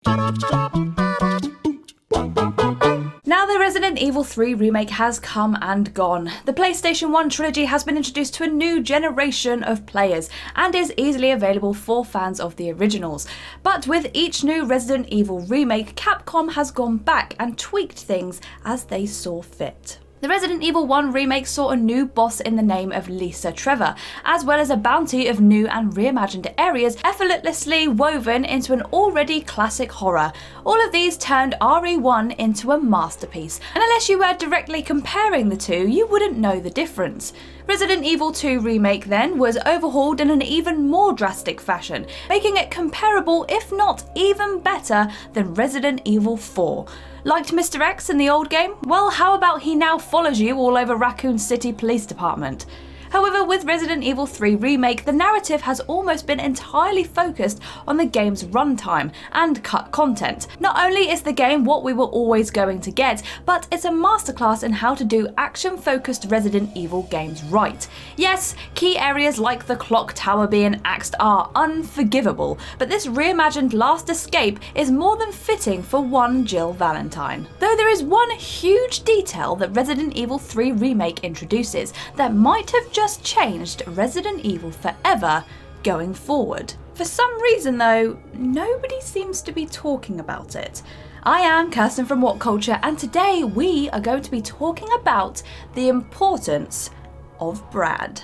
Now the Resident Evil 3 remake has come and gone. The PlayStation 1 trilogy has been introduced to a new generation of players and is easily available for fans of the originals. But with each new Resident Evil remake, Capcom has gone back and tweaked things as they saw fit. The Resident Evil 1 remake saw a new boss in the name of Lisa Trevor, as well as a bounty of new and reimagined areas effortlessly woven into an already classic horror. All of these turned RE1 into a masterpiece, and unless you were directly comparing the two, you wouldn't know the difference. Resident Evil 2 Remake then was overhauled in an even more drastic fashion, making it comparable, if not even better, than Resident Evil 4. Liked Mr. X in the old game? Well, how about he now follows you all over Raccoon City Police Department? However, with Resident Evil 3 Remake, the narrative has almost been entirely focused on the game's runtime and cut content. Not only is the game what we were always going to get, but it's a masterclass in how to do action-focused Resident Evil games right. Yes, key areas like the clock tower being axed are unforgivable, but this reimagined Last Escape is more than fitting for one Jill Valentine. Though there is one huge detail that Resident Evil 3 Remake introduces that might have just changed Resident Evil forever going forward. For some reason though, nobody seems to be talking about it. I am Kirsten from WhatCulture, and today we are going to be talking about the importance of Brad.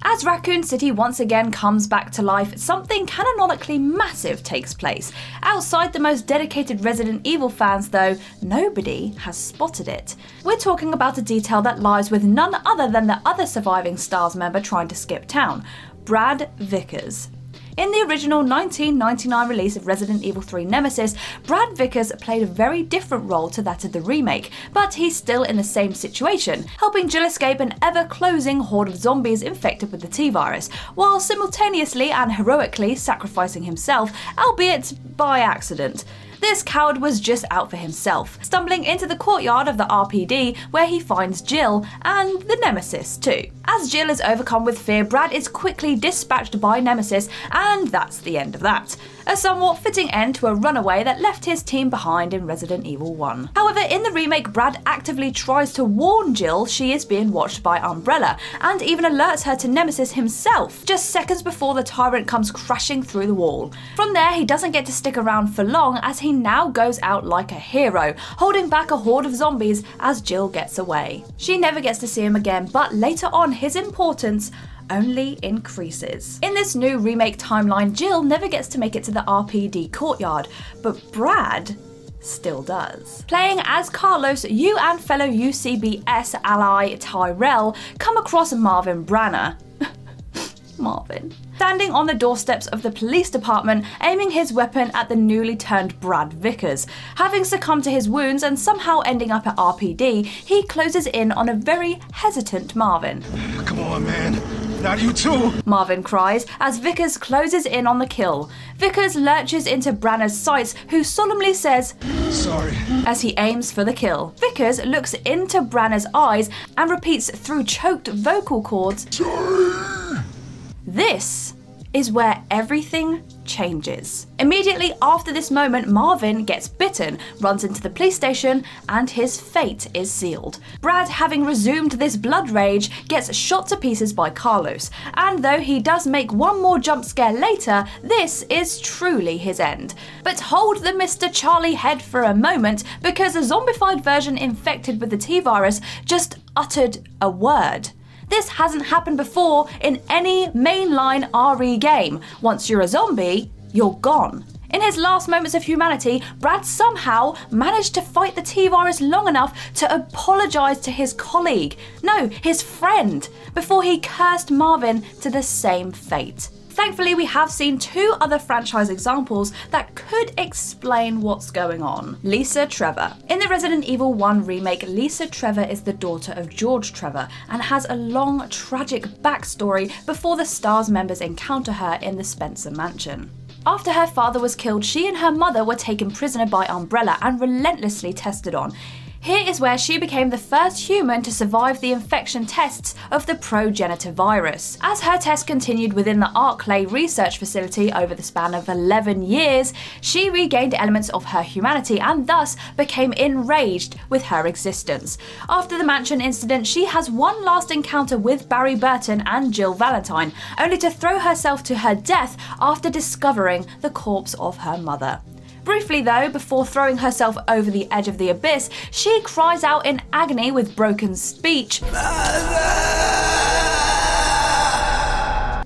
As Raccoon City once again comes back to life, something canonically massive takes place. Outside the most dedicated Resident Evil fans though, nobody has spotted it. We're talking about a detail that lies with none other than the other surviving STARS member trying to skip town, Brad Vickers. In the original 1999 release of Resident Evil 3 Nemesis, Brad Vickers played a very different role to that of the remake, but he's still in the same situation, helping Jill escape an ever-closing horde of zombies infected with the T-virus, while simultaneously and heroically sacrificing himself, albeit by accident. This coward was just out for himself, stumbling into the courtyard of the RPD where he finds Jill and the Nemesis too. As Jill is overcome with fear, Brad is quickly dispatched by Nemesis, and that's the end of that. A somewhat fitting end to a runaway that left his team behind in Resident Evil 1. However, in the remake, Brad actively tries to warn Jill she is being watched by Umbrella, and even alerts her to Nemesis himself, just seconds before the tyrant comes crashing through the wall. From there, he doesn't get to stick around for long, as he now goes out like a hero, holding back a horde of zombies as Jill gets away. She never gets to see him again, but later on his importance only increases. In this new remake timeline, Jill never gets to make it to the RPD courtyard, but Brad still does. Playing as Carlos, you and fellow UCBS ally Tyrell come across Marvin Branner. Marvin. Standing on the doorsteps of the police department, aiming his weapon at the newly turned Brad Vickers. Having succumbed to his wounds and somehow ending up at RPD, he closes in on a very hesitant Marvin. Come on, man. Not you too! Marvin cries as Vickers closes in on the kill. Vickers lurches into Branner's sights, who solemnly says, "Sorry," as he aims for the kill. Vickers looks into Branner's eyes and repeats through choked vocal cords, "Sorry." This is where everything changes. Immediately after this moment, Marvin gets bitten, runs into the police station, and his fate is sealed. Brad, having resumed this blood rage, gets shot to pieces by Carlos, and though he does make one more jump scare later, this is truly his end. But hold the Mr. Charlie head for a moment, because a zombified version infected with the T-virus just uttered a word. This hasn't happened before in any mainline RE game. Once you're a zombie, you're gone. In his last moments of humanity, Brad somehow managed to fight the T-virus long enough to apologise to his colleague, no, his friend, before he cursed Marvin to the same fate. Thankfully, we have seen two other franchise examples that could explain what's going on. Lisa Trevor. In the Resident Evil 1 remake, Lisa Trevor is the daughter of George Trevor and has a long, tragic backstory before the STARS members encounter her in the Spencer mansion. After her father was killed, she and her mother were taken prisoner by Umbrella and relentlessly tested on. Here is where she became the first human to survive the infection tests of the progenitor virus. As her test continued within the Arklay research facility over the span of 11 years, she regained elements of her humanity and thus became enraged with her existence. After the mansion incident, she has one last encounter with Barry Burton and Jill Valentine, only to throw herself to her death after discovering the corpse of her mother. Briefly though, before throwing herself over the edge of the abyss, she cries out in agony with broken speech.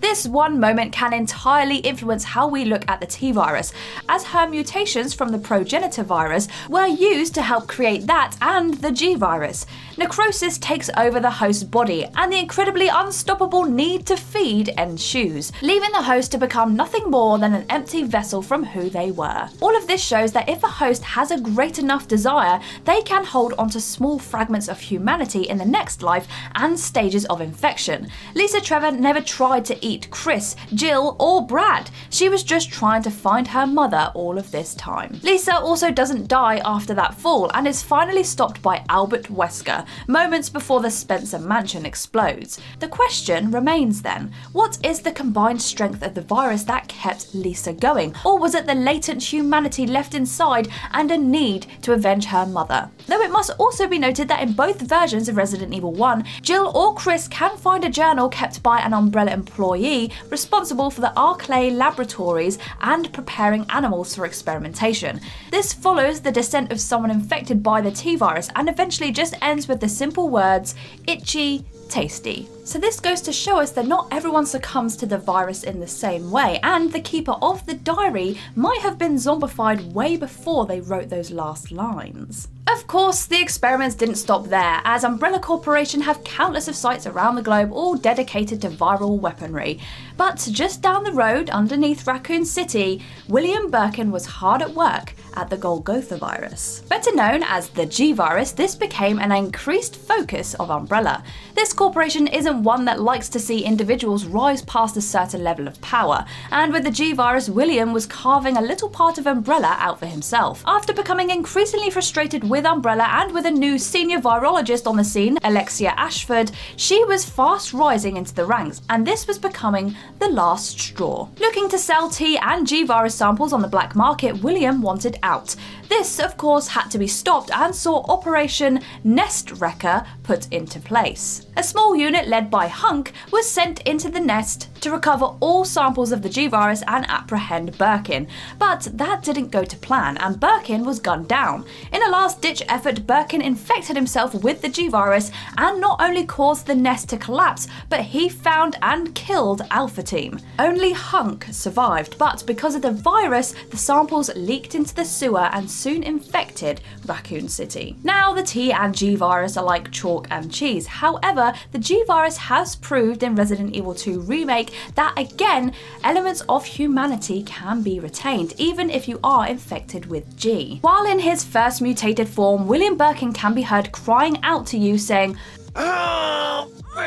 This one moment can entirely influence how we look at the T-virus, as her mutations from the progenitor virus were used to help create that and the G-virus. Necrosis takes over the host's body, and the incredibly unstoppable need to feed ensues, leaving the host to become nothing more than an empty vessel from who they were. All of this shows that if a host has a great enough desire, they can hold onto small fragments of humanity in the next life and stages of infection. Lisa Trevor never tried to eat Chris, Jill, or Brad. She was just trying to find her mother all of this time. Lisa also doesn't die after that fall and is finally stopped by Albert Wesker, moments before the Spencer mansion explodes. The question remains then, what is the combined strength of the virus that kept Lisa going? Or was it the latent humanity left inside and a need to avenge her mother? Though it must also be noted that in both versions of Resident Evil 1, Jill or Chris can find a journal kept by an Umbrella employee responsible for the Arklay laboratories and preparing animals for experimentation. This follows the descent of someone infected by the T-virus and eventually just ends with the simple words, itchy, tasty. So this goes to show us that not everyone succumbs to the virus in the same way, and the keeper of the diary might have been zombified way before they wrote those last lines. Of course, the experiments didn't stop there, as Umbrella Corporation have countless of sites around the globe all dedicated to viral weaponry. But just down the road, underneath Raccoon City, William Birkin was hard at work at the Golgotha virus. Better known as the G-virus, this became an increased focus of Umbrella. This corporation isn't one that likes to see individuals rise past a certain level of power, and with the G-virus, William was carving a little part of Umbrella out for himself. After becoming increasingly frustrated with Umbrella and with a new senior virologist on the scene, Alexia Ashford, she was fast rising into the ranks, and this was becoming the last straw. Looking to sell T and G-virus samples on the black market, William wanted out. This, of course, had to be stopped and saw Operation Nest Wrecker put into place. A small unit led by Hunk was sent into the nest to recover all samples of the G-virus and apprehend Birkin. But that didn't go to plan, and Birkin was gunned down. In a last-ditch effort, Birkin infected himself with the G-virus and not only caused the nest to collapse, but he found and killed Alpha Team. Only Hunk survived, but because of the virus, the samples leaked into the sewer and soon infected Raccoon City. Now, the T and G-virus are like chalk and cheese. However, the G-virus has proved in Resident Evil 2 Remake that, again, elements of humanity can be retained, even if you are infected with G. While in his first mutated form, William Birkin can be heard crying out to you saying, "Help me!"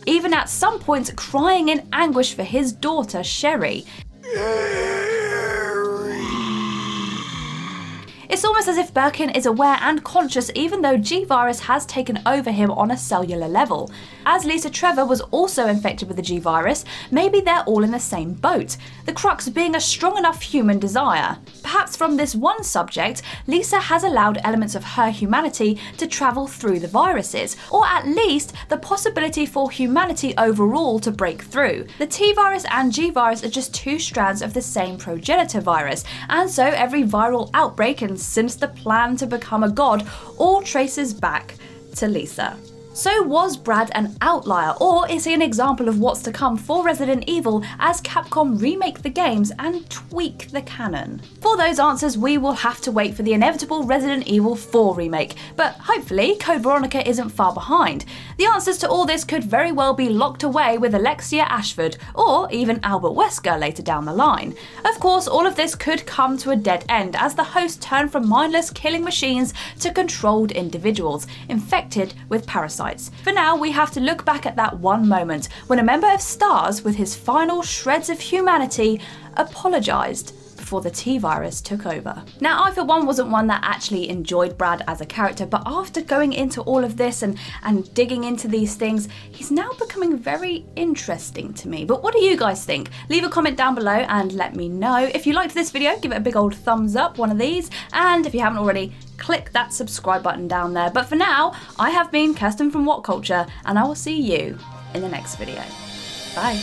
Even at some points crying in anguish for his daughter, Sherry. It's almost as if Birkin is aware and conscious even though G-virus has taken over him on a cellular level. As Lisa Trevor was also infected with the G-virus, maybe they're all in the same boat, the crux being a strong enough human desire. Perhaps from this one subject, Lisa has allowed elements of her humanity to travel through the viruses, or at least the possibility for humanity overall to break through. The T-virus and G-virus are just two strands of the same progenitor virus, and so every viral outbreak and since the plan to become a god all traces back to Lisa. So was Brad an outlier, or is he an example of what's to come for Resident Evil as Capcom remake the games and tweak the canon? For those answers, we will have to wait for the inevitable Resident Evil 4 remake, but hopefully Code Veronica isn't far behind. The answers to all this could very well be locked away with Alexia Ashford, or even Albert Wesker later down the line. Of course, all of this could come to a dead end as the host turned from mindless killing machines to controlled individuals, infected with parasites. For now, we have to look back at that one moment when a member of STARS, with his final shreds of humanity, apologised before the T-virus took over. Now, I for one wasn't one that actually enjoyed Brad as a character, but after going into all of this and digging into these things, he's now becoming very interesting to me. But what do you guys think? Leave a comment down below and let me know. If you liked this video, give it a big old thumbs up, one of these, and if you haven't already, click that subscribe button down there. But for now, I have been Kirsten from WhatCulture, and I will see you in the next video. Bye.